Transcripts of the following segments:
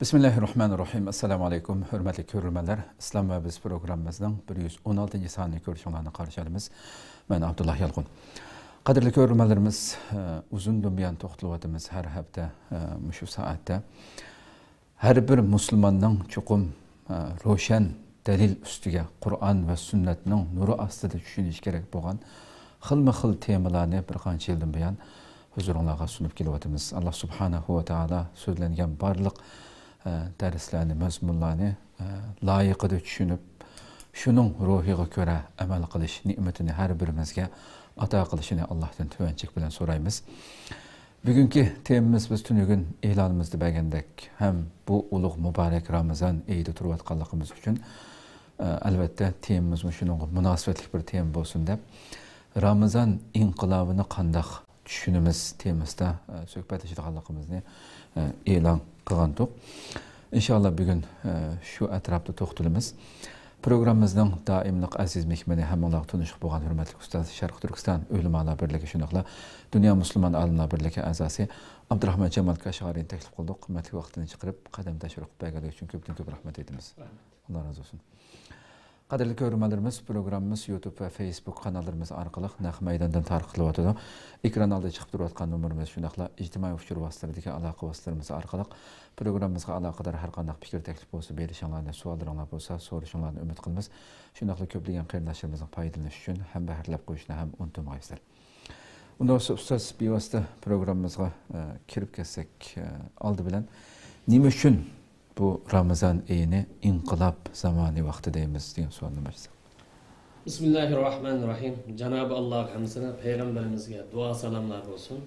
Bismillahirrahmanirrahim. Assalamu alaikum. Hürmetli görürmenler. İslam ve Biz programımızın 116. saniyı görüşünlerini karşılayalımız. Ben Abdullah Yalğun. Kadirli görürmenlerimiz uzun dünbiyan toxtuluvatımız her hafta şu saatte. Her bir Müslümanın çokum roşan delil üstüge Kur'an ve sünnetinin nuru astıda düşünüş gerek boğan xil temalarını bir qancha yıldan buyon huzurunlarga sunup kelyapmiz. Allah subhanahu ve taala so'zlangan barliq derslerini, mazmunlarni layıqida tushunib, shuning ruhiga ko'ra amal qilish ne'matini har birimizga ato qilishini Allohdan tuvanchik bilan so'raymiz. Bugungi temamiz biz tunugun e'lonimizda bergandek ham bu ulug' muborak Ramazon oyida turayotganligimiz uchun albatta temamiz shunga munosabatli bir tema bo'lsin deb Ramazon inqilobini qandoq tushunimiz temasida suhbatlashadiganligimizni e'lon qilgandik. İnşallah bugün şu atrafda to'xtalamiz. Programımızın daimlik aziz mehmoni hammalar tanışıp bo'lgan hurmatli ustoz Sharq Turkiston ulamolar birligi shunaqla Dunyo musulmon olimlar birligi a'zosi Abdurahmon Jamal Kashg'ariyni taklif qildik. Qimmatli vaqtini chiqarib qadam tashrif berganligi uchun ko'p rahmat aytamiz. Alloh razı olsun. Qadrli görürmenlerimiz, programımız YouTube ve Facebook kanallarımız arkalık naq meydandan tarqatilyotidi. Ekran aldı chiqib turayotgan numarimiz shunaqla ijtimoiy uchur vositalaridagi aloqa vositalarimiz arqali programmamizga aloqador har qanday fikr taklif bo'lsa, berishinglarni, savollaringiz bo'lsa, so'rashinglarni umid qilamiz. Shunaqla ko'plagan qarindoshlarimizning foydalanishi uchun ham bahrlab qo'yishni ham unutmaysizlar. Unda ustoz bevosita programmamizga kirib kelsak, oldi bilan nima uchun bu Ramazan ayini inqilab zamani vaqti deymiz degan savolni bersak. Bismillahirrahmanirrahim. Cenab-ı Allah hamısına peygamberimizge dua salamlar olsun.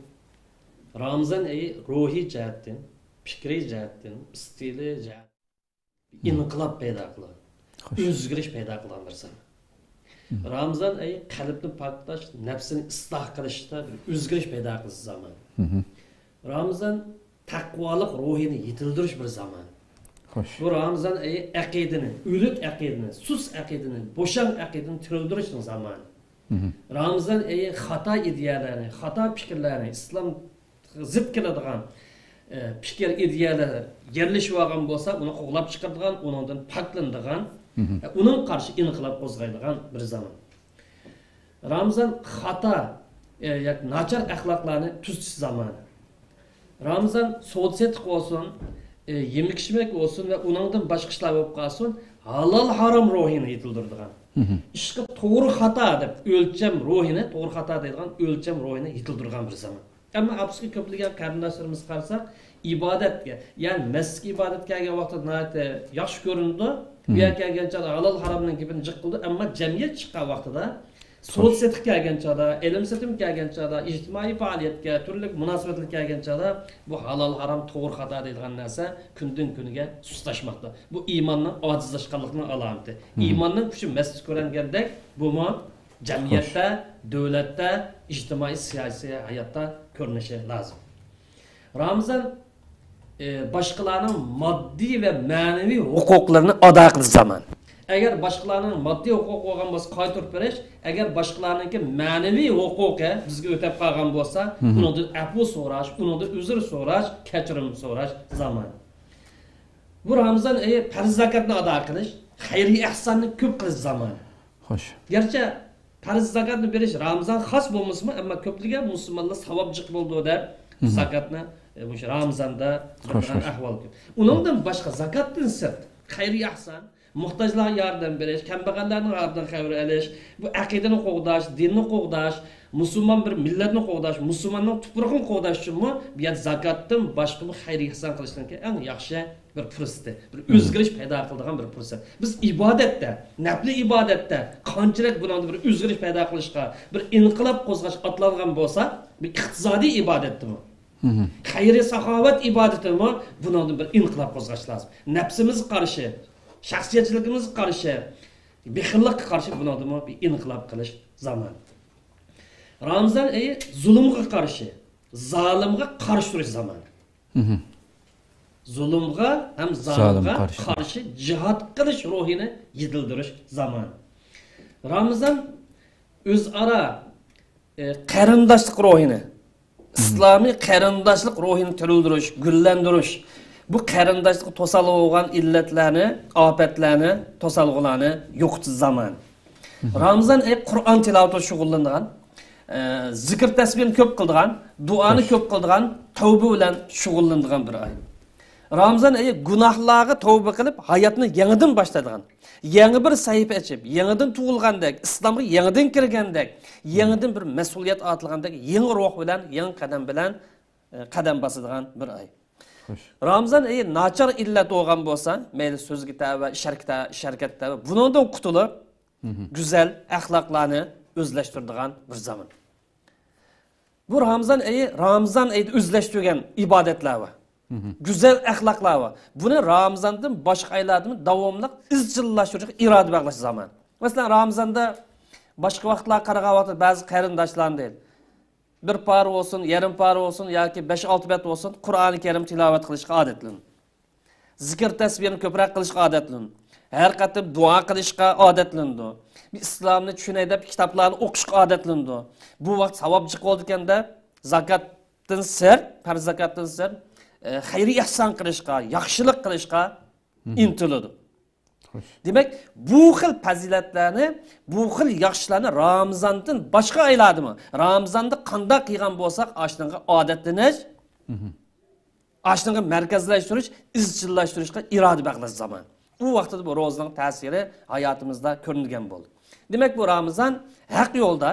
Ramazan ayı ruhi cihetten, fikri cihetten, stili cihetten inqilab peyda kılan, özgürüş peyda kılan bir zaman. Ramazan ayı kalbini paklaş, nefsini ıslah kılışta bir özgürüş peyda kılış zaman. Ramazan takvalık ruhini yitildiriş bir zaman. Bu Ramazan ayı akidini, ülük akidini, sus akidini, boşan akidini türüldürüşün zamanı. Ramazan ayı hata ideyalarını, hata fikirlerini, İslam zıt keladigan fikir ideyaları yerleşip olgan bolsa, onu qo'llab chiqaradigan, ondan paklanadigan, onun qarşı inqilab qo'zg'aydigan bir zaman. Ramazan hata, nachar axloqlarni tuzish zamanı. Ramazan so'tsetik olsun, yemek içmek olsun ve ondan başka işler yapıp kalsın, halal haram ruhini yitildirdiğin. İşte doğru hata deb ölçem ruhini, doğru hata deydiğin ölçem ruhini yitildirdiğin bir zaman. Ama apski köpligen kardeşlerimiz karsak, ibadetke, yani meski ibadetke gelgen vakti nayette yaş göründü, bir erken gençada halal haramın gibi cıkkıldı, ama cemiyet çıkan vakti da sosyetlik gelgen çağda, elim setim gelgen çağda, ictimai faaliyetke, türlü münasebetlik gelgen çağda bu halal haram doğru hata deyilgen neyse kündün günüge suslaşmakta. Bu imanın acizlaşkanlığının alameti. İmanın gücü mesut görengende bu mu cemiyette, devlette, ictimai siyasi hayatta görünüşe lazım. Ramazan başkalarının maddi ve manevi hukuklarını ada kıldığı zaman. Eğer başkalarının maddi hukuk olgan bolsa qaytarıp beriş, eğer başkalarınınki manevi hukuku bizge ötep kalgan bolsa, bundan afu so'rash, bundan özür so'rash, kechirim so'rash zamanı. Bu Ramazan ayı farz zakatni ado qilish, xayri ihsonni ko'p qilish zamanı. Xo'sh. Gerçi farz zakatni berish Ramazan xos bo'lmasmi, ammo ko'pligan musulmonlar savobjiq bo'ldi deb zakatni bu Ramazanda ahvol ko'p. Undan boshqa zakatdan sirt, xayri ihson muhtaçlara yardım veriş, kembag'allarning yardım xavri elish, bu aqidani qo'g'dash, dinni qo'g'dash, musulmon bir millatni qo'g'dash, musulmonning tuprog'ini qo'g'dash uchunmi bu zakatdan boshqa bir xayr ihson qilishdan eng yaxshi bir fursat, bir o'zgarish paydo qiladigan bir fursat. Biz ibodatda, nafli ibodatda qanchalik bundan bir o'zgarish paydo qilishga, bir inqilob qo'zg'ash otlangan bo'lsa, bir iqtisodiy ibodatmi? Xayri saxovat ibodatimi? Bundan bir inqilob qo'zg'ash lazım. Nafsimiz qarshi şahsiyetçilikimiz karşı, bir xillik karşı buna adımı bir inqilab qilish zaman. Ramazan ayı zulümge karşı, zalimge karşı duruş zaman. Zulümge hem zalimge karşı cihat qilish ruhini yedildirish zaman. Ramazan özara qarindoshlik ruhini, İslami qarindoshlik ruhini türüldirish, güllendirish, bu qarindoshlik to'salib bo'lgan illatlarni, ofatlarni, to'salg'ularni yo'qotish zamoni. Ramazon oyi Qur'on tilovati shug'ullangan, zikr tasbihni ko'p qildigan, duoni ko'p qildigan, tavba bilan shug'ullanadigan bir oy. Ramazon oyi gunohlarga tavba qilib, hayotni yangidan boshladigan. Yangi bir sahifa ochib, yangidan tug'ilgandek, islomga yangidan kirgandek, yangidan bir mas'uliyat ortilgandek, yangi ruh bilan, yangi qadam bilan qadam bosadigan bir oy. Ramazon oyi nachar illat bo'lgan bo'lsa, mayli so'zga tava, sharkat tava, bundan qutulib, güzel axloqlarni o'zlashtiradigan bir zaman. Bu Ramazon oyida o'zlashtirgan ibodatlar va güzel axloqlar va buni Ramazondan boshqa oylardan davomli izchillashtirishga iroda bog'lash zaman. Masalan, Ramazonda boshqa vaqtlar qaragan vaqtda ba'zi qarindoshlar deydi. Bir par olsun, yarım par olsun yoki 5-6 bet olsun Qur'oni Karim tilovat qilishga odatlanin. Zikr tasbihni ko'proq qilishga odatlanin. Her qatim dua qilishga odatlandi. İslamni tushunay deb kitoblarni o'qishga odatlandi. Bu vaqt savobchi qo'ldikanda zakatdan sir, farz zakatdan sir, xayri ihson qilishga, yaxshilik qilishga intiladi. Demak, bu xil fazilatlarni, bu xil yaxshilarni Ramazondan boshqa oylardimi? Ramazonda qanday qilgan bo'lsak, ashunga odatlanish, ashunga markazlashtirish, izchillashtirishga iroda bog'lash zaman. Bu vaqtda bu ro'zaning ta'siri hayotimizda ko'ringan bo'ldi. Demak, bu Ramazon haq yo'lda,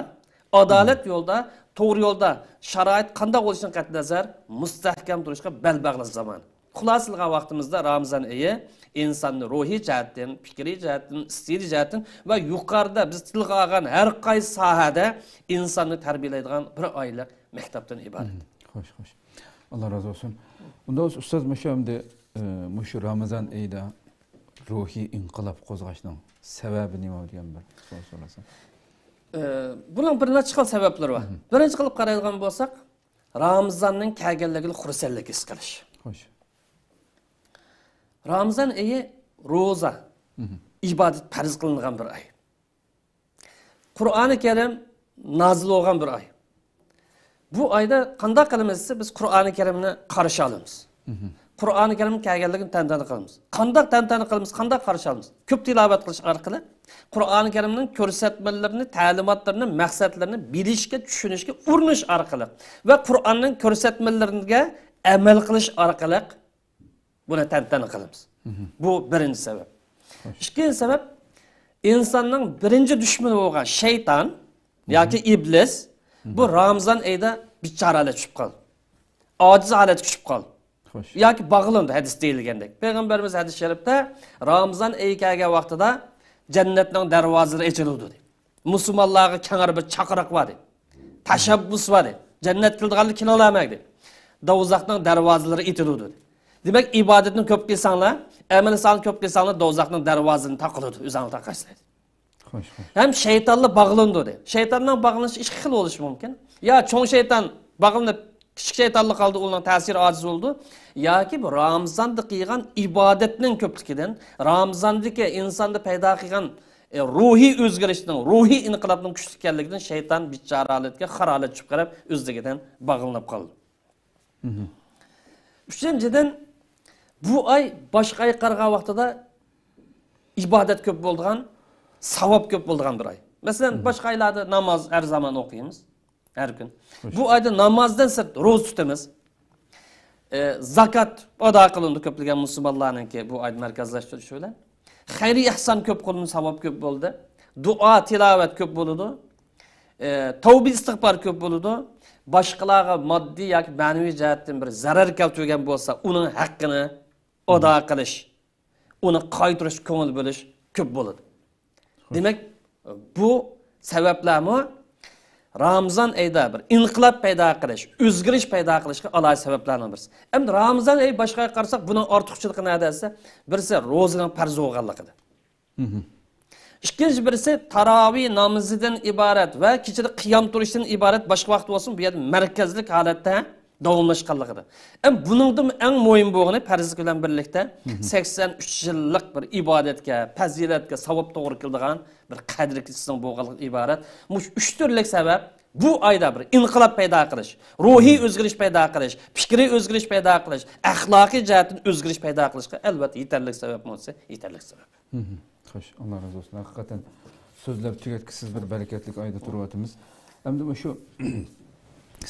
adolat yo'lda, to'g'ri yo'lda sharoit qanday bo'lishidan qat'iy nazar mustahkam turishga bel bog'lash zaman. Xulosalgan vaqtimizda Ramazon oyi insonni ruhiy jihatdan, fikriy jihatdan, istiqi jihatdan va yuqorida biz tilga olgan har qaysi sohada insonni tarbiyalaydigan bir oylik maktabdan iborat. Xo'sh, xo'sh. Alloh razı olsun. Unda ustoz mushamda mushu Ramazon oyida ruhiy inqilob qo'zg'ashning sababi nima degan bir savol so'rasam. Buning bir necha xil sabablari bor. Birinchi qilib qaraydigan bo'lsak, Ramazonning kelganligini xursandlik his qilish. Xo'sh. Ramazon oyi ro'za, ibodat farz qilingan bir oy. Qur'oni Karim nozil bo'lgan bir oy. Bu oyda qanday qilamiz biz Qur'oni Karimni qarshi olamiz. Qur'oni Karimning kelganligini tantana qilamiz. Qanday tantana qilamiz, qanday qarshi olamiz? Ko'p tilovat qilish orqali Qur'oni Karimning ko'rsatmalarini, ta'limotlarini, maqsadlarini bilishga, tushunishga urinish orqali va Qur'onning ko'rsatmalariga amal qilish orqali buni tantana qilamiz. Bu birinchi sabab. Ikkinchi sabab insonning birinchi dushmani bo'lgan shayton yoki iblis bu Ramazon oyida bichoralar tushib qoldi. Ojiz holatga tushib qoldi. Yoki bağlandı hadis deyilgandek. Peygamberimiz hadis-i şerifte Ramazan oyi kelgan vaqtida jannatning darvozalari ochiladi dedi. Musulmonlarga kengir bir chaqiriq bor dedi. Tashabbus bor dedi. Jannat qildiganlar kela olmaydi. Do'zaxning darvozalari itiladi dedi. Demak, ibodatni ko'p qilsanglar, amal solni ko'p qilsanglar, do'zaxning darvozasini taqiladi, o'zingni taqasizlar. Xo'sh, xo'sh. Hem şeytanla bağlandı dedi. Şeytandan bağlanışı iki xil bo'lishi mumkin. Ya çoğun şeytan bağlanıp kichik shaytonlik qildi, uning ta'siri ojiz bo'ldi yoki bu Ramazonda qilgan ibodatning ko'pligidan, Ramazondagi insonda paydo qilgan ruhiy o'zgarishning, ruhiy inqilobning kuchli ekanligidan shayton bichoralikka xarolat tushib qarab o'zligidan bog'lanib qoldi. Uchinchidan bu oy boshqa oy qaragan vaqtida ibodat ko'p bo'lgan, savob ko'p bo'lgan bir oy. Masalan, boshqa oylarda namoz har zaman o'qiymiz. Her gün. Bu ayda namazdan sırt roz tutamiz. Zakat oda qilindi ko'plagan musulmonlarningki bu ayda markazlashtirish bilan. Xayri ihson ko'p qilindi, savob ko'p bo'ldi. Duo, tilovat ko'p bo'ldi. Tavba istig'for ko'p bo'ldi. Boshqalarga moddiy yoki ma'naviy jihatdan bir zarar keltirgan bo'lsa, uning haqqini oda qilish, uni qaytarish, ko'ngil bo'lish ko'p bo'ladi. Demak, bu sabablarmi Ramazon oyida bir inqilob paydo qilish, o'zgarish paydo qilishga alohida sabablarning birisi. Endi Ramazon oyi boshqa qarasak, buning ortiqchiligi nima desa, birisi ro'zaning farz bo'lganligida. İkinci birisi taravih namozidan iborat va kechada qiyom turishdan iborat boshqa vaqt bo'lsin, bu yerda markazlik holatda davomlashganligida. Buningdan eng muhim bo'lgani farzlik bilan birlikda 83 yillik bir ibodatga, fazilatga, savob to'g'ri keladigan bir qadr kishining bo'lganligi iborat. Mush 3 turlik sabab bu ayda bir inqilab paydo qilish, ruhiy o'zgarish paydo qilish, fikriy o'zgarish paydo qilish, axloqiy jihatdan o'zgarish paydo qilishga albatta yetarli sabab bo'lsa, yetarli sabab. Xo'sh, Alloh razı olsun. Haqiqatan so'zlab tugatkisiz bir barakatli oyda turyapmiz. Endi shu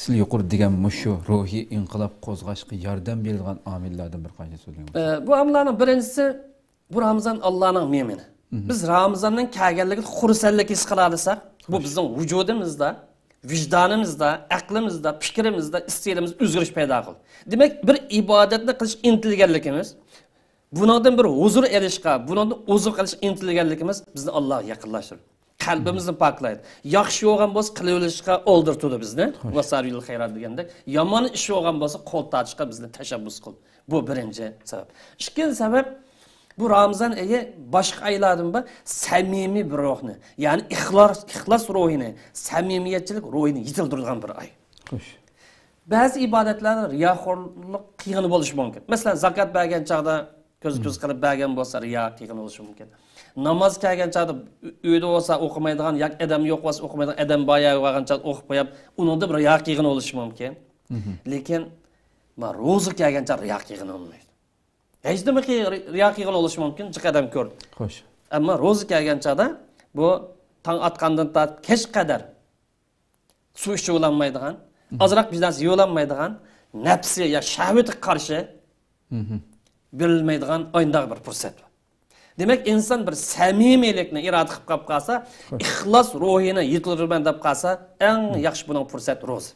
siz yuqori degan shu ruhiy inqilob qo'zg'ashga yordam beradigan omillardan bir qancha so'zlang. Bu omillarning birinchisi bu Ramazon Allohning ne'mati. Biz Ramazondan kelganligini xursandlik his qila olsak, bu bizning vujudimizda, vijdonimizda, aqlimizda, fikrimizda, iste'dodimizda o'zgarish paydo qildi. Demak, bir ibodatni qilish intilganligimiz, bundan bir huzur erishga, bundan o'zib qilish intilganligimiz bizni Allohga yaqinlashtiradi. Qalbimizni poklaydi. Yaxshi bo'lgan bo'lsa qilaverishga oldirtadi bizni. Vasariyul xayrat degandek, yomon ish bo'lgan bo'lsa qo'l tortishga bizni tashabbus qildi. Bu birinchi sabab. Ikkinchi sabab bu Ramazon oyi boshqa oylardan bir samimiy bir ruhni, ya'ni ixlos ruhini, samimiyatchilik ruhini yetildirgan bir oy. Xo'sh. Ba'zi ibodatlarda riyoxo'rlik qiyin bo'lishi mumkin. Masalan, zakat bergan chaqda ko'z qilib bergan bo'lsa riyo qiyin bo'lishi mumkin. Namoz kelgan chaqda uyda bo'lsa o'qimaydigan, yoki odam yo'q bo'lsa o'qimaydigan, odam boyagi bo'lgan chaqda o'qib qo'yib, uningda bir riyo qiyin bo'lishi mumkin. Lekin ro'za kelgan chaqda riyo qiyin bo'lmaydi. Hech nima riyo qiyin bo'lishi mumkin, jiq odam ko'rdi. Xo'sh. Ammo ro'za kelgan chaqda bu tong otgandan tortib kech qadar suv ichib olanmaydigan, azroq bizdan yo'lanmaydigan, nafsi ya shahvati qarshi berilmaydigan o'yindak bir fursat. Demak, inson bir samimiylikni iroda qilib qolsa, ixlos ruhini yetildirman deb qolsa, eng yaxshi buning fursat ro'za.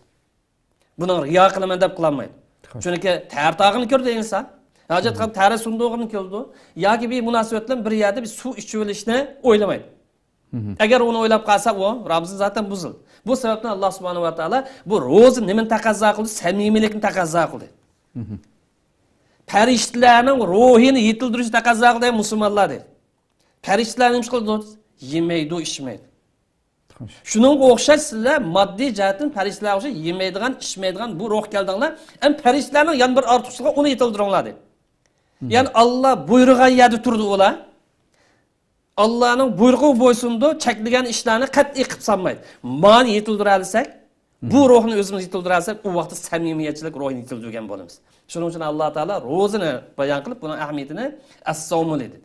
Buning riyo qilaman deb qilolmaydi. Chunki tartog'ini ko'rdi inson. Hojat qilib tara sunduqini ko'rdi, yoki bir munosabat bilan bir yerda bir suv ichib olishni o'ylamaydi. Agar uni o'ylab qolsa, u Ramazon zaten buzildi. Bu sababdan Alloh subhanahu va taolo bu ro'za nimani taqozo qildi? Samimiylikni taqozo qildi. Farishtalarning ruhini yetildirish taqozo qildi musulmonlar dedi. Farishtalar nima qildi? Yemaydi, ichmaydi. Shuningga o'xshash sizlar moddiy jihatdan farishtalarga o'xshash yemaydigan, ichmaydigan bu ruh keldinglar, ham farishtalarning yana bir ortiqchiligi uni yetildiringlar dedi. Ya'ni Alloh buyurgan yerda turdi ular. Allah'ın buyruğu boysundu, çekilgen işlerini qat'iy qilib sanmaydi. Mani yetildira olsak, bu ruhni o'zimiz yetildira olsak, u vaqtda samimiyatchilik ruhini yetildirgan bo'lamiz. Shuning uchun Alloh taolo ro'zani bayon qilib, buning ahamiyatini as-savm dedi.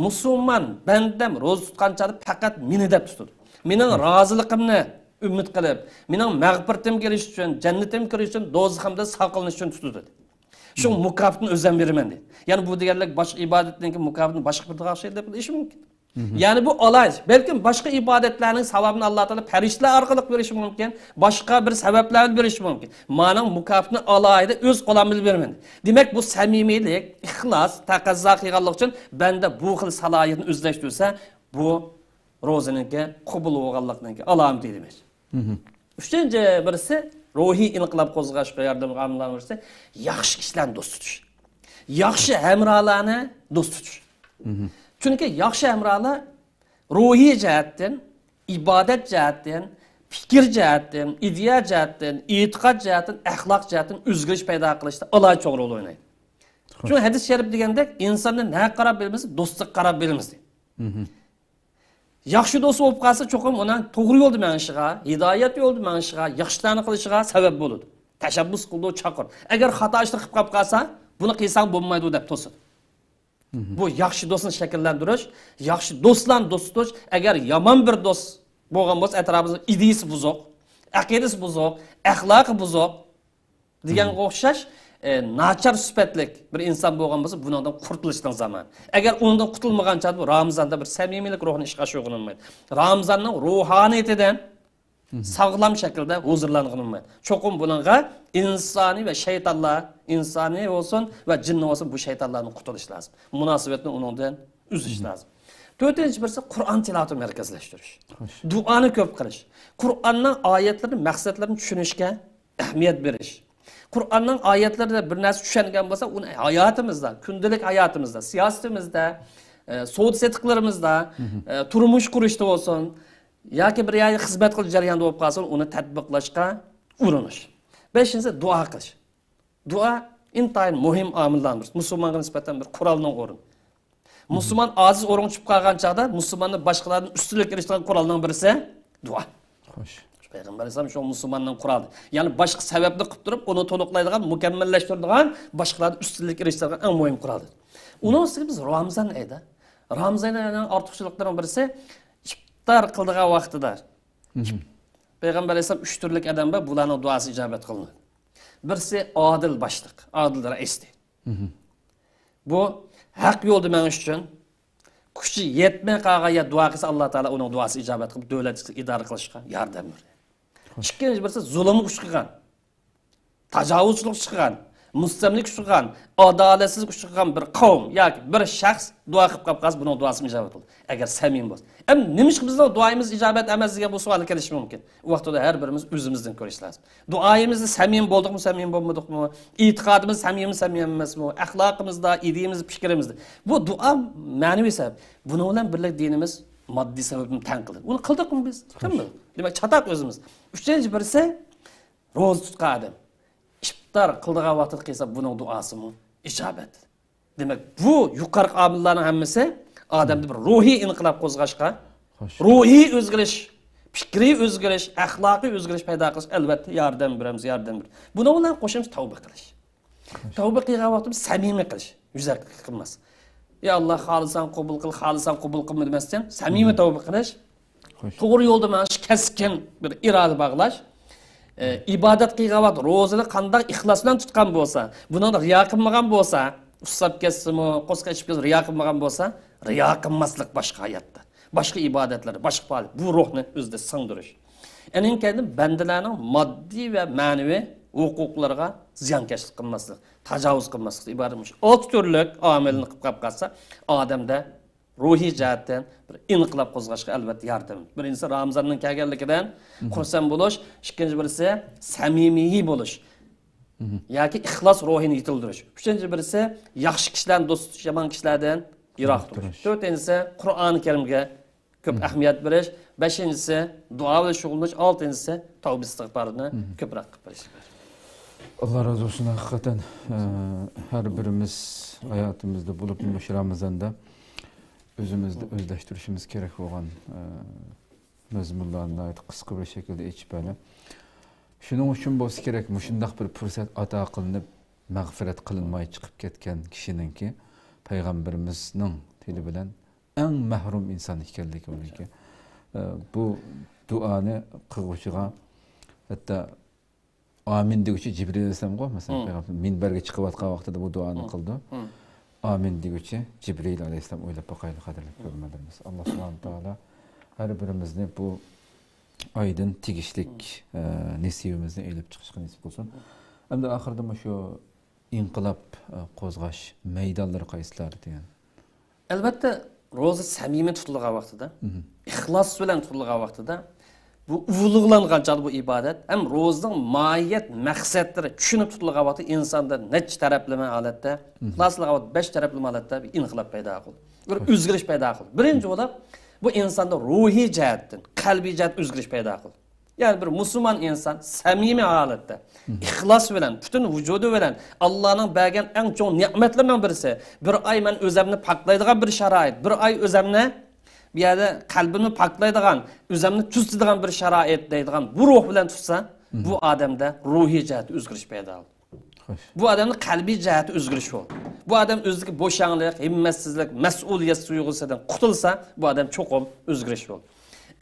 Musulmon bandam ro'za tutgancha faqat meni deb tutadi. Mening roziligimni umid qilib, mening mag'firatim kelish uchun, jannatim kirish uchun, do'zaximda saqlanish uchun tutadi. Shu mukofotni o'zim beraman dedi. Ya'ni bu deganlik boshqa ibodatdan keyin mukofotni boshqa bir tog'ashaydi deb bilish mumkin. Yani bu olay, belki başka ibadetlerin sevabını Allah Teala periştler arkalık veriş mümkün, başka bir sebepler veriş mümkün. Manın mukafını alayda öz olamız vermedi. Demek bu samimilik, ihlas, takazza kıygallık için bende bu xil salayetini özleştirirse, bu ro'zaninki qubul bo'lganligiga alomat deymiz. Uchinchi birisi ruhiy inqilob qo'zg'ashga yordam qilgan birisi yaxshi kishilarni do'st tutish. Yaxshi hamrohlarni do'st tutish. Çünkü yaxshi hamrohlar ruhiy jihatdan, ibodat jihatdan, fikr jihatdan, ideya jihatdan, e'tiqod jihatdan, axloq jihatdan o'zgarish paydo qilishda alohida cho'g' rol o'ynaydi. Çünkü hadis sharif degandek insonni nima qarab bilamiz, do'stlik qarab bilamiz. Yaxshi do'st bo'lib qolsa, cho'qim uning to'g'ri yo'lda manishiga, hidoyat yo'lda manishiga, yaxshilarni qilishiga sabab bo'ladi. Tashabbus qildi, chaqir. Agar xato ishni qilib qolsa, buni qilsang bo'lmaydi deb to'sadi. Bu yaxshi do'stni shakllantirish, yaxshi do'stlarni do'st tutish, agar yomon bir do'st bo'lgan bo'lsa, atrofimizda ideyasi buzuq, aqidasi buzuq, axloqi buzuq deganga o'xshash nachar sifatlik bir inson bo'lgan bo'lsa, bundan qutulishning zamoni. Agar undan qutulmagancha bu Ramazonda bir samimiylik ruhini ishga sho'g'illanmaydi. Ramazonning ruhaniyatidan sağlam şekilde huzurlanılmaydı. Çokum bununla insani ve şeytanlar, insani olsun ve cinni olsun bu şeytanların kurtuluş lazım. Münasebetini onundan üzüş lazım. Dördüncü birisi Kur'an tilavatı merkezleştiriş. Duanı köp kılış. Kur'an'ın ayetlerini, maksatlarını düşünüşke ehemmiyet veriş. Kur'an'ın ayetlerinde bir narsa düşengen olsa onu hayatımızda, gündelik hayatımızda, siyasetimizde, soğutsetiqlarimizda, turmuş kuruşta olsun, yoki bir yerga xizmat qilish jarayonida bo'lib qolsa, uni tatbiqlashga urinish. Beshinchisi duo qilish. Duo intayin muhim omillardan biri. Musulmonga nisbatan bir qurolning o'rni. Musulmon aziz o'rin tushib qolgan chaqda musulmonni boshqalardan ustunlik qilishdan qurolning birisi duo. Xo'sh. Peygamber Aleyhisselam şu Müslümanın kuralı. Yani başka sebepli kılıp durup onu tonuqlaydigan, mükemmelleştirdigan, başkalarına üstünlük eriştirdigan en mühim kuralıdır. Onun üstüne biz Ramazan ayda. Ramazan ayının artıqçılıklarının birisi iftar kıldığı vaxtıdır. Peygamber Aleyhisselam 3 türlük adam var, bularning duası icabet kılınır. Birisi adil başlık, adil reisdir. Bu hak yolda meniş üçün kuchi yetmay qolgan duo qilsa Alloh taolo uning duosi ijobat qilib davlat idora qilishga yordam beradi. Ikkinchi birisi zulm kuch qilgan, tajovuzchilik qilgan, mustamlik kuch qilgan, adolatsizlik kuch qilgan bir qavm yoki bir shaxs duo qilib qolsa buning duosi ijobat bo'ladi. Agar samimiy bo'lsa. Ham nima ish bizning duoyimiz ijobat emas degan bu savol kelishi mumkin. U vaqtda har birimiz o'zimizdan ko'rish lazım. Duoyimizni samimiy bo'ldikmi, samimiy bo'lmadikmi, e'tiqodimiz samimiy emasmi, axloqimizda, ideyimiz, fikrimizda. Bu duo ma'naviy sabab. Buning bilan birlik dinimiz moddiy sababni tan qiladi. Uni qildikmi biz? Qilmi? Demak, chataq o'zimiz. Uchinchi birisi ro'za tutgan odam. İftar qildigan vaqtda qilsa buning duosimi ijobat. Demak, bu yuqori omillarning hammasi odamda bir ruhiy inqilob qo'zg'ashga, ruhiy o'zgarish, fikriy o'zgarish, axloqiy o'zgarish paydo qilish albatta yordam beramiz. Buni bilan qo'shimiz tavba qilish. Tavba qilgan vaqtda samimiy qilish, yuzak qilmas. Ya Allah xolisan qabul qil, xolisan qabul qilma demasdan samimiy tavba qilish, to'g'ri yo'lda mana shu keskin bir iroda bog'lash, ibodat qilgan vaqt ro'zani qanday ixlos bilan tutgan bo'lsa, bundan riyo qilmagan bo'lsa, ussab ketsimi, qo'sqa ichib ketsa riyo qilmagan bo'lsa, riyo qilmaslik boshqa hayotda. Boshqa ibodatlar, boshqa faoliyat. Bu ruhni o'zida singdirish. Ening kendi bandalarning moddiy va ma'naviy huquqlariga ziyonkashlik qilmaslik, tajovuz qilmaslik iboratmish. 6 turlik omilni qilib qolsa, odamda ruhiy jihatdan bir inqilob qo'zg'ashga albatta yordam. Birinchisi Ramazonning kelganligidan xursand bo'lish, ikkinchi birisi samimiy bo'lish. Yoki ixlos ruhini yetildirish. Uchinchi birisi yaxshi kishilarni do'st tutish, yomon kishilardan yiroq turish. To'rtinchisi Qur'oni Karimga ko'p ahamiyat berish, beshinchisi duo bilan shug'ullanish, oltinchisi tavba istig'forni ko'proq qilish. Allah razı olsun hakikaten her birimiz hayatımızda bulup bu Ramazan'da özümüzde özleştirişimiz gerek olan mezmunlarına ait kısa bir şekilde içbeli. Şunun için bo'lsa kerak, shunday bir fursat ato qilinib, mag'firat qilinmay chiqib ketgan kishininki payg'ambarimizning tili bilan eng mahrum inson ekanligi uniki. Bu duoni qiluvchiga hatto amin deguvchi Jibril alayhisalomga masalan payg'ambar minbarga chiqayotgan vaqtida bu duoni qildi. Amin deguvchi Jibril alayhisalom o'ylab boqaylik qadrli ko'rmalarimiz. Alloh subhanahu taolo har birimizni bu aydın tegishlik nasibimizni elib chiqishga nasib qilsin. Hamda oxirida shu inqilob qo'zg'ash maydonlari qaysilar degan. Albatta, ro'za samimiy tutilgan vaqtida, ixlos bilan tutilgan vaqtida bu ulug'langan chaq bu ibodat, ham ro'zaning mohiyat, maqsadlari tushunib tutilgan vaqtda insonda nech taraflama holatda, ixlosli 5 taraflama holatda bir inqilob paydo qildi. Bir o'zgarish paydo qildi. Birinchi bo'lib bu insonda ruhiy jihatdan, qalbiy jihat o'zgarish paydo qildi. Yani bir Müslüman insan samimi holatda, ixlos bilan, butun vujudi bilan Allohning bergan eng cho'ng ne'matlardan birisi, bir oy men o'zimni poklaydigan bir sharoit, bir oy o'zimni bu yerda qalbimni poklaydigan, o'zimni tuzadigan bir sharoit deydigan bu ruh bilan tutsa, bu odamda ruhiy jihat o'zgarish paydo bo'ldi. Bu adamning qalbiy jihati o'zgarish bo'ldi. Bu adam o'ziga bo'shanlik, himmatsizlik, mas'uliyat tuyg'usidan qutulsa, bu adam cho'qim o'zgarish bo'ldi.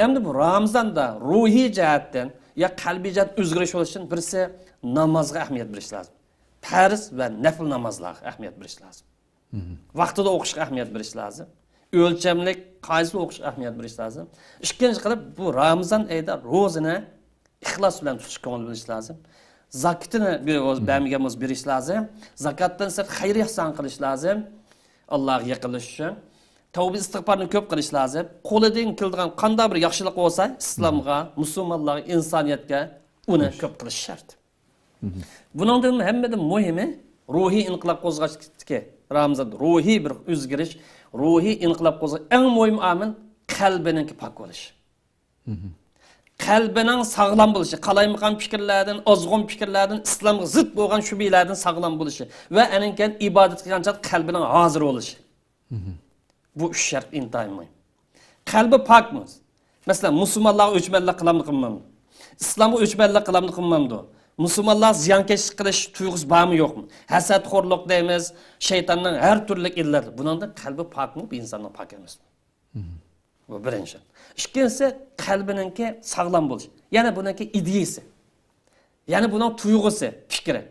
Endi bu Ramazonda ruhiy jihatdan ya qalbiy jihat o'zgarish bo'lish uchun birisi namozga ahamiyat berish lozim. Farz va nafl namozlarga ahamiyat berish lozim. Vaqtida o'qishga ahamiyat berish lozim. O'lchamlik, qaysi o'qishga ahamiyat berish lozim. Ikkinchi qilib bu Ramazon oyida ro'zani ixlos bilan tutishga qo'l berish lozim. Zakatini bermaganmiz berish lozim. Zakatdan sirt xayr ihson qilish lozim. Allohga yaqinlashish uchun tavba istig'forni ko'p qilish lozim. Qo'lidan keladigan qanday bir yaxshilik bo'lsa, islomga, musulmonlarga, insoniyatga uni ko'p qilish shart. Buningdan hammadan muhimi ruhiy inqilob qo'zg'ashga Ramazon ruhiy bir o'zgarish, ruhiy inqilob qo'zg'ash eng muhim omil qalbining pok bo'lishi. Qalbining sog'lom bo'lishi, qalaymaqan fikrlardan, ozg'un fikrlardan, islomga zid bo'lgan shubhalardan sog'lom bo'lishi va aninkan ibodat qilgancha qalbining hozir bo'lishi. Bu üç şart intayin muhim. Qalbi pokmiz. Mesela musulmonlar o'chmanlik qilammi qilmaymi? İslamga o'chmanlik qilamdi, qilmamdi. Musulmonlar ziyonkashlik qilish tuyg'usi bormi, yo'qmi? Hasadxo'rlik deymiz, shaytonning har turli illati. Buningda qalbi pokmi, bu insonning pok emasmi? Bu birinchi. Ikkinchisi qalbininki sog'lom bo'lish. Yana buniki ideyasi. Yani bunun tuyg'usi, fikri.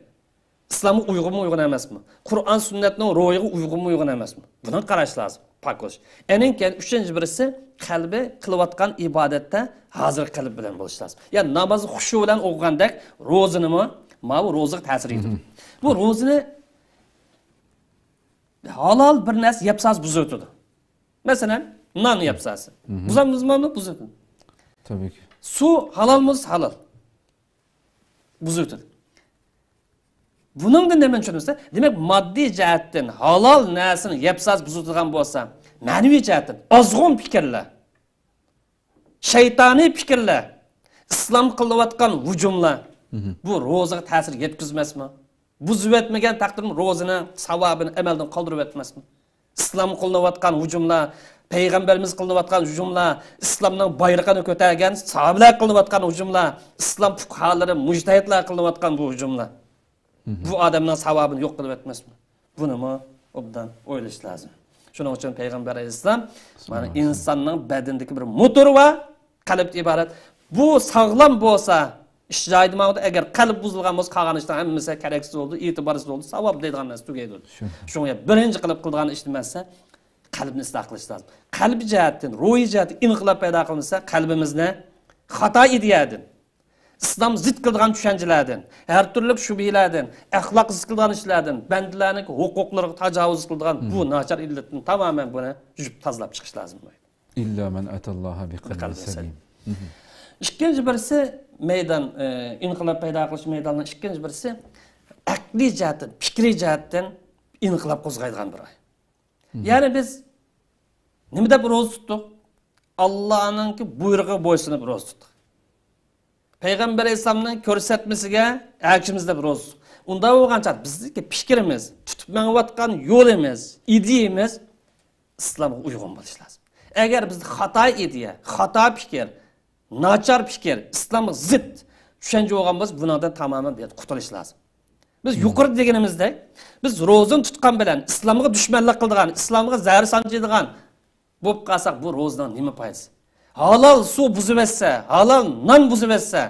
İslam'a uygun mu uygun emasmi? Qur'on sunnatning ro'yiga uygun mu uygun emasmi? Buni qarash lazım. Pok bo'lish. Eninken uchinchi birisi qalbi qilayotgan ibodatda hozir qalb bilan bo'lish lazım. Yani namozni xushu bilan o'qigandek, ro'zinimi, mana bu ro'ziga ta'sir etadi. Bu ro'zini halol bir narsa yapsangiz buzatadi. Masalan, non yapsangiz. Buzamizmi, buzatadi. Tabii ki. Su halolmi, halol. Buzatadi. Buningdan nima tushunsa, demak moddiy jihatdan halol narsani yapsangiz buzadigan bo'lsa, ma'naviy jihatdan ozg'un fikrlar, shaytoniy fikrlar, islom qilayotgan hujumlar bu ro'zaga ta'sir yetkazmasmi? Buzib etmagan taqdirda ro'zani savobini amaldan qoldirib etmasmi? Islom qilayotgan hujumlar, payg'ambarimiz qilayotgan hujumlar, islomning bayrog'ini ko'targan sahobalar qilayotgan hujumlar, islom fuqaholari, mujtahidlar qilayotgan bu hujumlar. Bu adamның savabını yo'q qilib etmasmi? Bunimi obdan o'ylash lazım. Shuning uchun payg'ambar alayhisalom mana insonning badandagi bir motor va qalbdan iborat. Bu sog'lom bo'lsa, ish joyida ma'noda agar qalb buzilgan bo'lsa, qolgan ishlar hammasi keraksiz bo'ldi, e'tiborsiz bo'ldi, savob deydigan narsa tugaydi. Shunga birinchi qilib qilgan ish nimasi? Qalbni isloh qilish lazım. Qalb jihatdan, ruhiy jihatdan inqilob paydo qilmasa, qalbimizni xato ideyadan, İslam zid qilgan tushunchalardan, har turli shubhalardan, axloq zid qilgan ishlardan, bandalarning huquqlariga tajovuz qilgan bu nachar illatni tamoman buni yuvib tozalab chiqish lozim. İlla men atalloha biqalbin salim. Ikkinchi birisi maydon, inqilob paydo qilish maydonining ikkinchi birisi aqliy jihatdan, fikriy jihatdan inqilob qo'zg'aydigan bir oy. Ya'ni biz nima deb ro'za tutdik? Allohning buyrug'iga bo'ysunib ro'za tutdik. Peygamber Aleyhisselam'ın ko'rsatmasiga erkimizde bir ro'za. Unda bo'lgancha bizdeki fikrimiz, tutib menayotgan yo'limiz, ideyamiz İslam'a uygun bo'lishi lazım. Eğer bizde xato ideya, xato fikr, nachar fikr, İslam'a zid tushuncha bo'lgan bo'lsa, bundan tamamen bir qutulish lazım. Biz yuqori deganimizda, biz ro'zani tutgan bilan İslam'a dushmanlik qiladigan, İslam'a zahar sanjiydigan bo'lib qolsak, bu ro'zadan nima foydasi? Halal su buzib etsa, halal non buzib etsa,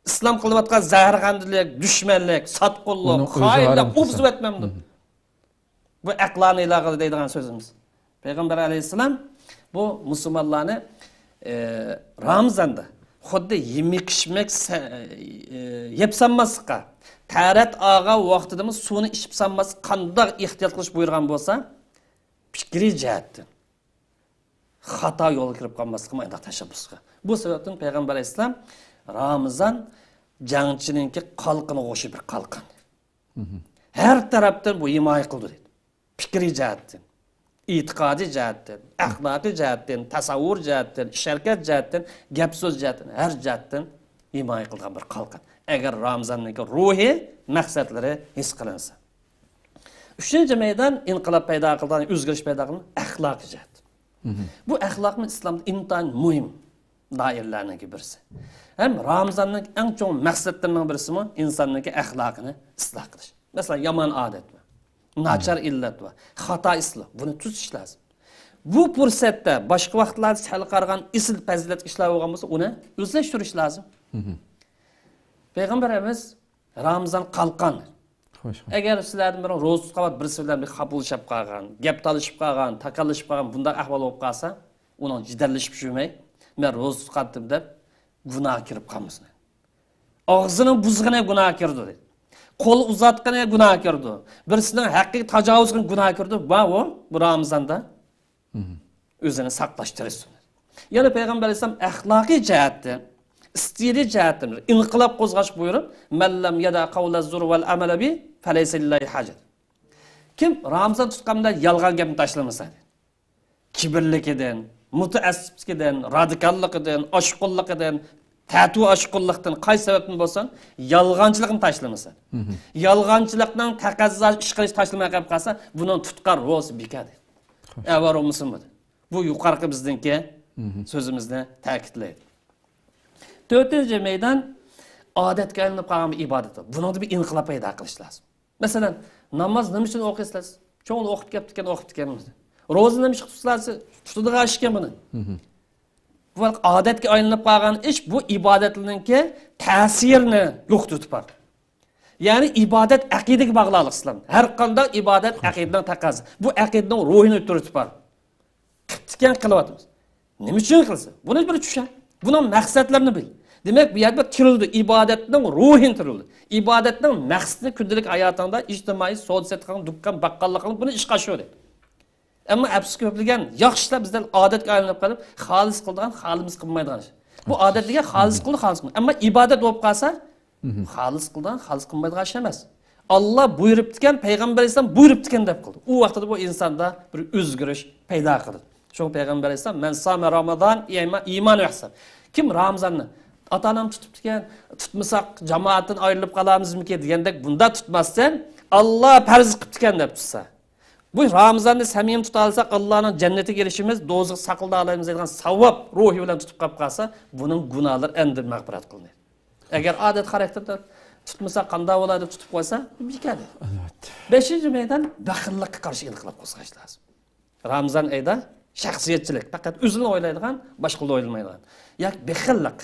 islom qilayotgan zaharg'andilik, dushmanlik, sotqinlik, xoinlik buzib etmamdi. Bu aqlani ilog'ili deydigan so'zimiz. Payg'ambar alayhisalom bu musulmonlarni Ramazonda xuddi yemek-ichmak yepsanmaslikqa, tarat olgan vaqtida suvni ichib sanmas qanday ehtiyot qilish buyurgan bo'lsa, fikriy jihatdan xato yo'lga kirib qolmaslikka mayda tashabbusga. Bu sebepten Peygamber Aleyhisselam Ramazan jangchininki qalqini qo'shib bir qalqin. Her tarafdan bu himoya qildi dedi. Fikriy jihatdan, e'tiqodiy jihatdan, axloqiy jihatdan, tasavvur jihatdan, sharkat jihatdan, gap so'z jihatdan, har jihatdan himoya qilgan bir qalqin. Agar Ramazanning ruhiy maqsadlari his qilinsa. Uchinchi maydon inqilob paydo qilgan, o'zgarish paydo qilgan axloqiy jihat. Bu ahlakın İslam'da intayin mühim dairlerinin birisi. Hem Ramazan'ın en çok maksatlarının birisi mi? İnsanın ahlakını ıslah kılış. Mesela yaman adet var, nachar illet var, hata ıslah. Bunu tutish lazım. Bu fırsatda başka vaxtlarda sal qargan isil fazilat işler olgan bolsa, onu özleştirish lazım. Peygamberimiz Ramazan qalqan. Eğer sizlerden biri ro'za tutqabat, birisi bilan bir qabulashib qolgan, gap talishib qolgan, taqallashib qolgan bunday ahvol bo'lib qolsa, uning jidallashib yurmay, men ro'za tutqandim deb gunoh kirib qolmasin. Og'zini buzg'ina gunoh kirdi dedi. Qo'l uzatgani gunoh kirdi. Birisining haqqiga tajovuz qilgan gunoh kirdi. Bu Ramazonda o'zini saqlashtirish. Yana Payg'ambar alayhisalom axloqiy jihatdan, istili jihatdan inqilob qo'zg'ash buyurib, "Mallam yada qawla zur val amala bi falaysa lillahi hajat." Kim Ramazon tutqanda yolg'on gapni tashlamasa, kibrligidan, mutaassibligidan, radikalligidan, oshqonligidan, tatu oshqonlikdan qaysi sababdan bo'lsa, yolg'onchilikni tashlamasa, yolg'onchilikning taqozosi ish qilish tashlamay qolib qolsa, buning tutqar ro'zi bekadi. Avaro musulmon. Bu yuqorqi bizningki so'zimizni ta'kidlaydi. Dördüncü meydan adetga aylanıp kalgan bir ibadet. Bunun da bir inqilab paydo qilish lazım. Mesela namaz nima uchun o'qiysizlar? Çoğunu o'qib kelibdi, o'qib kelamiz. Roza nima uchun tutsizlar? Tutadigan ish ekan buni. Bu adetga aylanıp kalgan ish bu ibodatlarninki ta'sirini yo'qotib bar. Yani ibadet aqidaga bog'liq İslam. Har qanday ibadet aqidadan taqozo. Bu aqidaning ruhini o'tirib bar. Qilgan qilyapmiz. Nima uchun qilsa? Buni bir tushun. Buning maqsadlarini bil. Demek bu yerda tirildi, ibadetning ruhin tirildi. İbadetning maqsadi kundalik hayotingda ijtimoiy savdo satqan, dukkan, baqqallikni buni ishga oshirdi. Ammo afsus ko'pligan yaxshi ishlar bizdan odatga aylanib qolib, xolis qilgan, xolimiz qilmaydigan ish. Bu odatliga xolis qildi, xolis qildi. Ammo ibodat bo'lib qolsa, xolis qilgan, xolis qilmaydigan ish emas. Allah buyurib ekan, payg'ambar alayhisalom buyurib ekan deb qildi. U vaqtda bu insonda bir o'zgarish paydo qildi. Shu payg'ambar alayhisalom men sama Ramazon iymon ihson. Kim Ramazonni Atanam tutup diken, tutmasak cemaatten ayrılıp kalamız mı ki diyendek bunda tutmazsan Allah perz kıp diken de tutsa. Bu Ramazan'da samim tutalsak Allah'ın cennete girişimiz, dozuk sakılda alayımız edilen savvap ruhi bilen tutup kap kalsa bunun günahları endir mağfiret kılınır. Eğer adet karakterde tutmasak kanda olaydı tutup koysa bir kere. Evet. Beşinci meydan bakıllıkka karşı inqilab koysaç lazım. Ramazan ayda şahsiyetçilik. Fakat üzülün oylaydıgan, başkılda oylamaydıgan. Ya bekillik.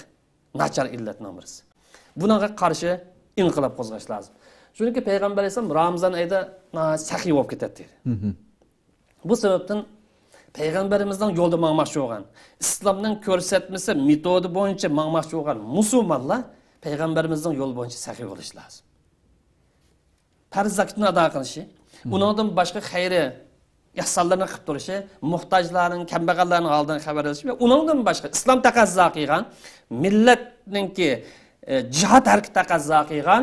Nachar illet namırız. Buna karşı inqilab qo'zg'ash lazım. Çünkü Peygamber Aleyhisselam Ramazan ayda sahiy bo'lib ketadi dedi. Bu sebepten Peygamberimizden yolda mağmakçı olan, İslam'ın ko'rsatmasi metodi boyunca mağmakçı olan musulmonlar Peygamberimizden yol boyunca sahiy bo'lish lazım. Farz zakatni ado qilishi, undan boshqa xayri yaxshilarni qilib turishi, muhtojlarning, kambag'allarning oldidan xabar olishi va undan boshqa islom taqozo qilgan millatninki jihad harakat taqozo qilgan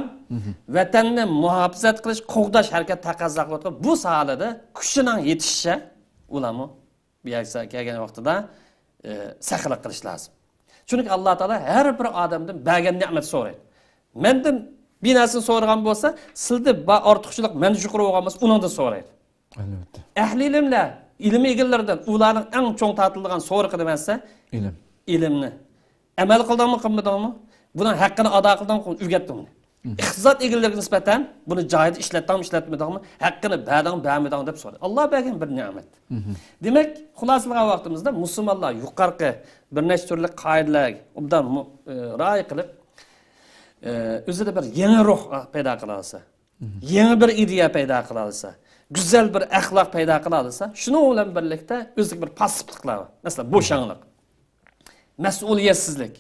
vatanni muhofazat qilish, qo'g'dash harakat taqozo qilgan bu sohada kuchining yetishicha ularni bu yerga kelgan vaqtida saqlab qilish lozim. Chunki Alloh taolo har bir odamdan bergan ne'mat so'raydi. Mendan bir narsani so'ragan bo'lsa, sizda ortiqchilik men yuqori bo'lgan bo'lsa, undan so'raydi. Elbette. Ehli ilimler, ilim egallardan ularning eng cho'ng tortilgan so'riqi demasa, ilimni. Amal qildingmi, qilmadingmi? Buning haqqini ado qildingmi, o'rgatdingmi? İqtisod egalariga nisbatan buni joyida ishlatdingmi, ishlatmadingmi? Haqqini berdingmi, bermadingmi deb so'raydi. Alloh bergan bir ne'mat. Demak, xulosalag'an vaqtimizda musulmonlar yuqorqi bir nechta turli qoidalar obdan rioya qilib, o'zida bir yangi ruh paydo qila olsa, yangi bir ideya paydo qila olsa, güzel bir ahlak paydo qila olsa, shunun bilan birlikda o'ziga bir passivliklar bor. Masalan, bo'shanlik, mas'uliyatsizlik,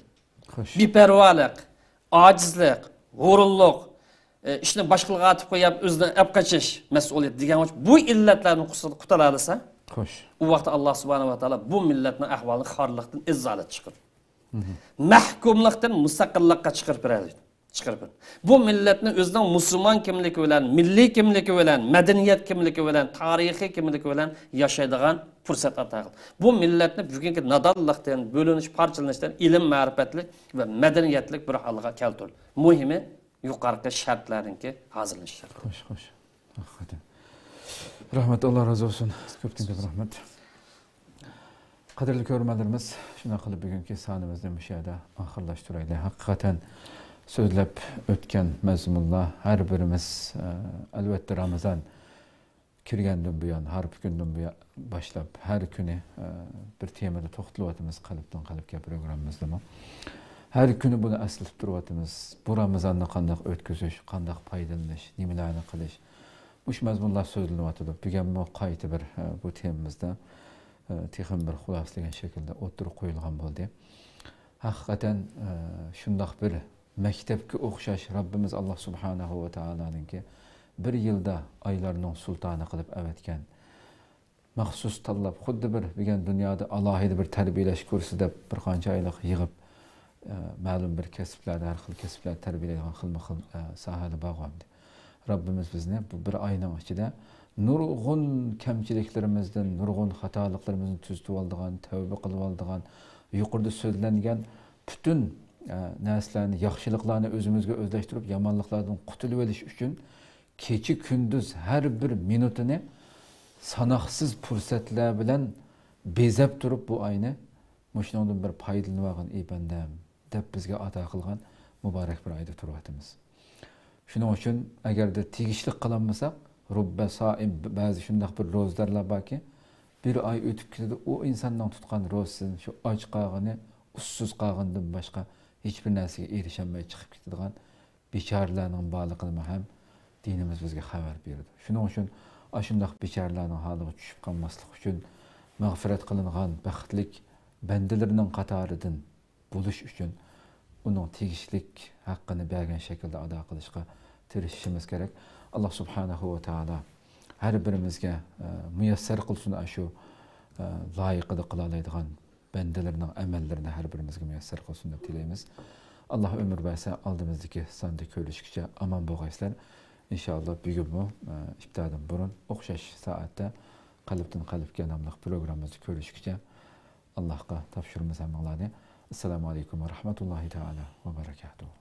beparvolik, ojizlik, g'ururlik, ishni boshqalarga atib qo'yib o'zini olib qochish mas'uliyat degan bu illatlarni qutula olsa, u vaqtda Alloh subhanahu va taolo bu millatning ahvolini xorlikdan izzolat chiqarib, mahkumlikdan mustaqillikqa chiqarib beradi. Bu milletni o'zining musulmon kimligi bilan, milliy kimligi bilan, madaniyat kimligi bilan, tarixiy kimligi bilan yashaydigan fursat ato qildi. Bu millatni bugungi nadonlikdan, bo'linish, parchalanishdan ilm, ma'rifatlik va madaniyatlik bir holga keltirdi. Muhimi yuqorqi shartlarningki hozirlanishi. Xo'sh. Hakikaten. Rahmet, Allah razı olsun. Ko'pdan ko'p rahmat. Qadrli ko'ruvchilarimiz, shuna qilib bugungi sonimizni bu yerda oxirlashtiraylik. Hakikaten so'zlab o'tgan mazmunlar har birimiz albatta Ramazon kirgandan buyon har kundan buyon boshlab har kuni bir temada to'xtalyapmiz qalbdan qalbga programmamizda. Har kuni buni aslatib turyapmiz. Bu Ramazonni qanday o'tkazish, qanday foydalanish, nimalarni qilish. Bu mazmunlar so'zlanyapti. Bugun bu qayta bir bu temamizda texnik bir xuloslagan shaklda o'tirib qo'yilgan bo'ldi. Haqiqatan shundoq bir maktabga o'xshash Rabbimiz Alloh subhanahu va taoloninki bir yilda oylarning sultoni qilib avatgan maxsus tanlab xuddi bir degan dunyoda alohida bir tarbiyalash kursida bir qancha oylik yig'ib ma'lum bir kasblarda har xil kasblar tarbiyalaydigan xilma-xil sohada bo'lgandi. Rabbimiz bizni bu bir oyning ichida nurg'un kamchiliklarimizdan, nurg'un xatoliklarimizni tuzitib oldigan, tavba qilib oldigan, yuqorida so'zlangan butun narsalarni, yaxshiliklarni o'zimizga o'zlashtirib, yomonliklardan qutulib olish uchun kecha kunduz har bir minutini sanoqsiz fursatlar bilan bezab turib bu oyni mushundan bir foydalanib olgan ey bandam, deb bizga ato qilgan muborak bir oyda turyapmiz. Shuning uchun agarda tegishli qilolmasak, rubba soim ba'zi shundoq bir ro'zdarlar borki, bir oy o'tib ketadi, u insonning tutgan ro'zasidan shu och qolgani, ussiz qolgandan boshqa hech bir narsaga erisholmay chiqib ketadigan bechoralarning borligini ham dinimiz bizga xabar berdi. Shuning uchun ashundoq bechoralarning holiga tushib qolmaslik uchun mag'firat qilingan baxtlik bandalarning qatoridan bo'lish uchun uning tegishlik haqqini bergan shaklda ado qilishga tirishishimiz kerak. Alloh subhanahu va taolo har birimizga muyassar qilsin shu loyiqida qila oladigan bandalarning amallarini har birimizga muyassar qilsin deb tilaymiz. Alloh umr bersa oldimizdagi sonda ko'rishguncha aman bo'lgaysizlar. İnşallah bugun bu iftardan burun o'xshash soatda qalbdan qalbga nomli programmamizni ko'rishguncha Allohga topshiramiz hammalarni. Assalomu alaykum va rahmatullohi taala va barakatuh.